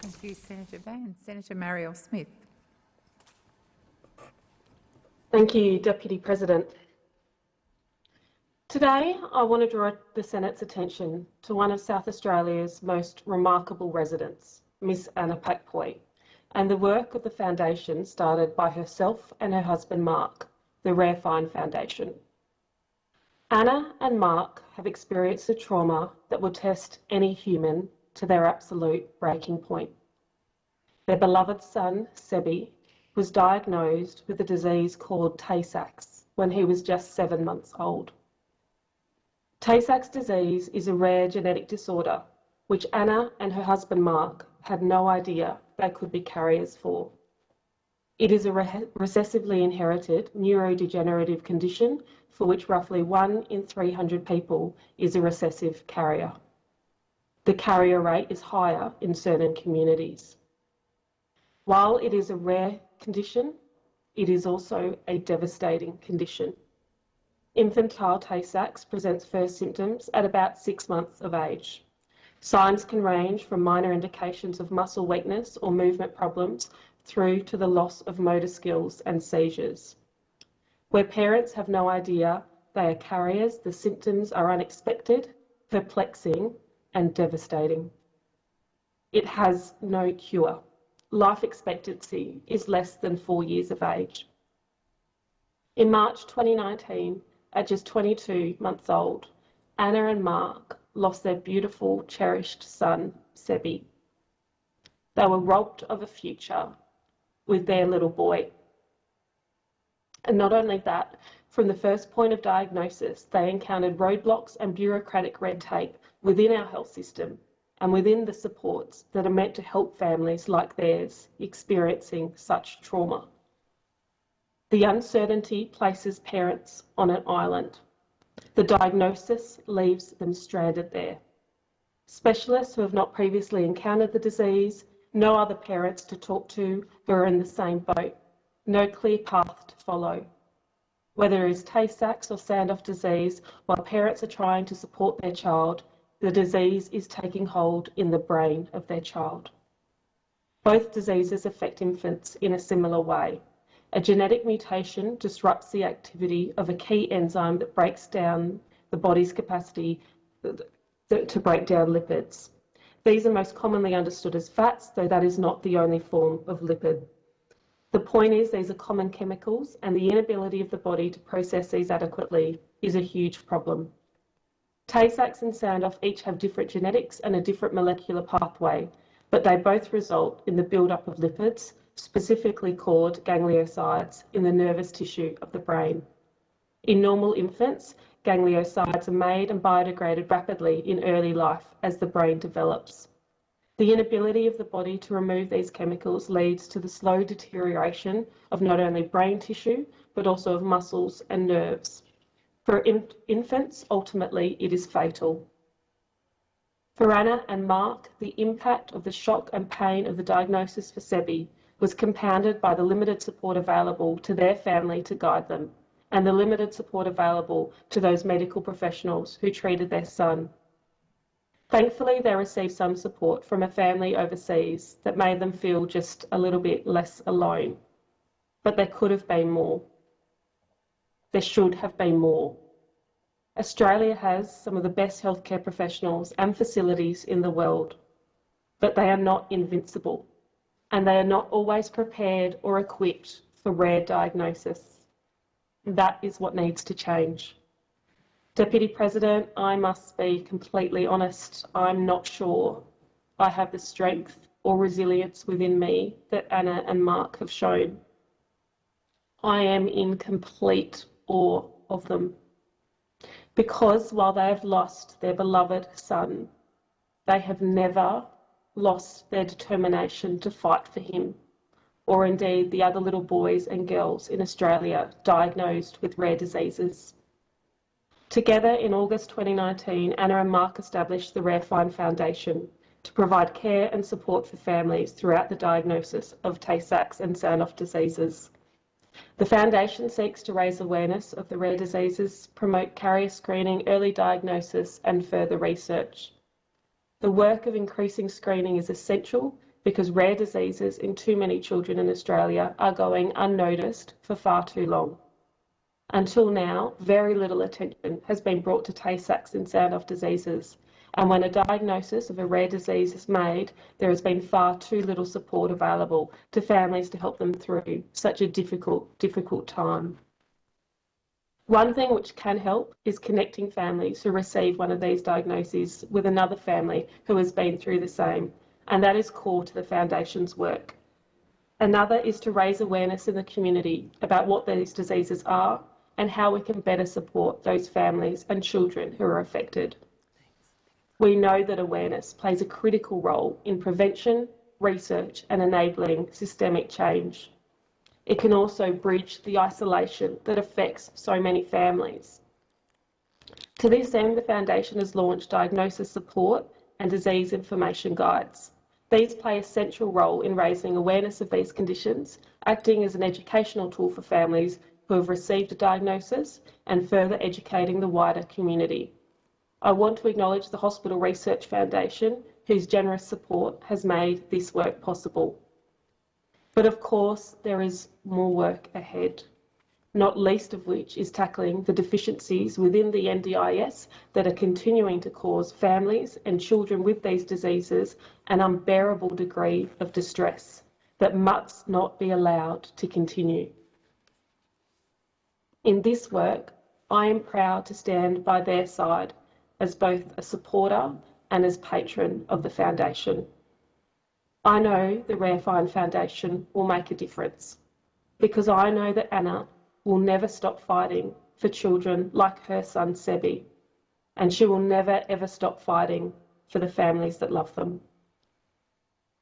Thank you, Senator Van. Senator Marielle Smith. Thank you, Deputy President. Today, I want to draw the Senate's attention to one of South Australia's most remarkable residents, Miss Anna Pakpoi, and the work of the foundation started by herself and her husband Mark, the Rare Find Foundation. Anna and Mark have experienced a trauma that will test any human to their absolute breaking point. Their beloved son, Sebi, was diagnosed with a disease called Tay-Sachs when he was just 7 months old. Tay-Sachs disease is a rare genetic disorder which Anna and her husband Mark had no idea they could be carriers for. It is a recessively inherited neurodegenerative condition for which roughly 1 in 300 people is a recessive carrier. The carrier rate is higher in certain communities. While it is a rare condition, it is also a devastating condition. Infantile Tay-Sachs presents first symptoms at about 6 months of age. Signs can range from minor indications of muscle weakness or movement problems through to the loss of motor skills and seizures. Where parents have no idea they are carriers, the symptoms are unexpected, perplexing, and devastating. It has no cure. Life expectancy is less than 4 years of age. In March 2019, at just 22 months old, Anna and Mark lost their beautiful, cherished son, Sebi. They were robbed of a future with their little boy. And not only that, from the first point of diagnosis, they encountered roadblocks and bureaucratic red tape within our health system and within the supports that are meant to help families like theirs experiencing such trauma. The uncertainty places parents on an island. The diagnosis leaves them stranded there. Specialists who have not previously encountered the disease, no other parents to talk to who are in the same boat, no clear path to follow. Whether it is Tay-Sachs or Sandoff disease, while parents are trying to support their child, the disease is taking hold in the brain of their child. Both diseases affect infants in a similar way. A genetic mutation disrupts the activity of a key enzyme that breaks down the body's capacity to break down lipids. These are most commonly understood as fats, though that is not the only form of lipid. The point is these are common chemicals, and the inability of the body to process these adequately is a huge problem. Tay-Sachs and Sandoff each have different genetics and a different molecular pathway, but they both result in the build-up of lipids, specifically called gangliosides, in the nervous tissue of the brain. In normal infants, gangliosides are made and biodegraded rapidly in early life as the brain develops. The inability of the body to remove these chemicals leads to the slow deterioration of not only brain tissue, but also of muscles and nerves. For infants, ultimately, it is fatal. For Anna and Mark, the impact of the shock and pain of the diagnosis for Sebi was compounded by the limited support available to their family to guide them, and the limited support available to those medical professionals who treated their son. Thankfully, they received some support from a family overseas that made them feel just a little bit less alone. But there could have been more. There should have been more. Australia has some of the best healthcare professionals and facilities in the world, but they are not invincible, and they are not always prepared or equipped for rare diagnosis. That is what needs to change. Deputy President, I must be completely honest. I'm not sure I have the strength or resilience within me that Anna and Mark have shown. I am in complete awe of them, because while they have lost their beloved son, they have never lost their determination to fight for him, or indeed the other little boys and girls in Australia diagnosed with rare diseases. Together in August 2019, Anna and Mark established the Rare Find Foundation to provide care and support for families throughout the diagnosis of Tay-Sachs and Sandoff diseases. The Foundation seeks to raise awareness of the rare diseases, promote carrier screening, early diagnosis and further research. The work of increasing screening is essential because rare diseases in too many children in Australia are going unnoticed for far too long. Until now, very little attention has been brought to Tay-Sachs and Sandoff diseases, and when a diagnosis of a rare disease is made, there has been far too little support available to families to help them through such a difficult time. One thing which can help is connecting families who receive one of these diagnoses with another family who has been through the same, and that is core to the Foundation's work. Another is to raise awareness in the community about what these diseases are and how we can better support those families and children who are affected. We know that awareness plays a critical role in prevention, research, and enabling systemic change. It can also bridge the isolation that affects so many families. To this end, the Foundation has launched diagnosis support and disease information guides. These play a central role in raising awareness of these conditions, acting as an educational tool for families who have received a diagnosis and further educating the wider community. I want to acknowledge the Hospital Research Foundation, whose generous support has made this work possible. But of course, there is more work ahead, not least of which is tackling the deficiencies within the NDIS that are continuing to cause families and children with these diseases an unbearable degree of distress that must not be allowed to continue. In this work, I am proud to stand by their side as both a supporter and as patron of the Foundation. I know the Rare Find Foundation will make a difference because I know that Anna will never stop fighting for children like her son Sebi, and she will never ever stop fighting for the families that love them.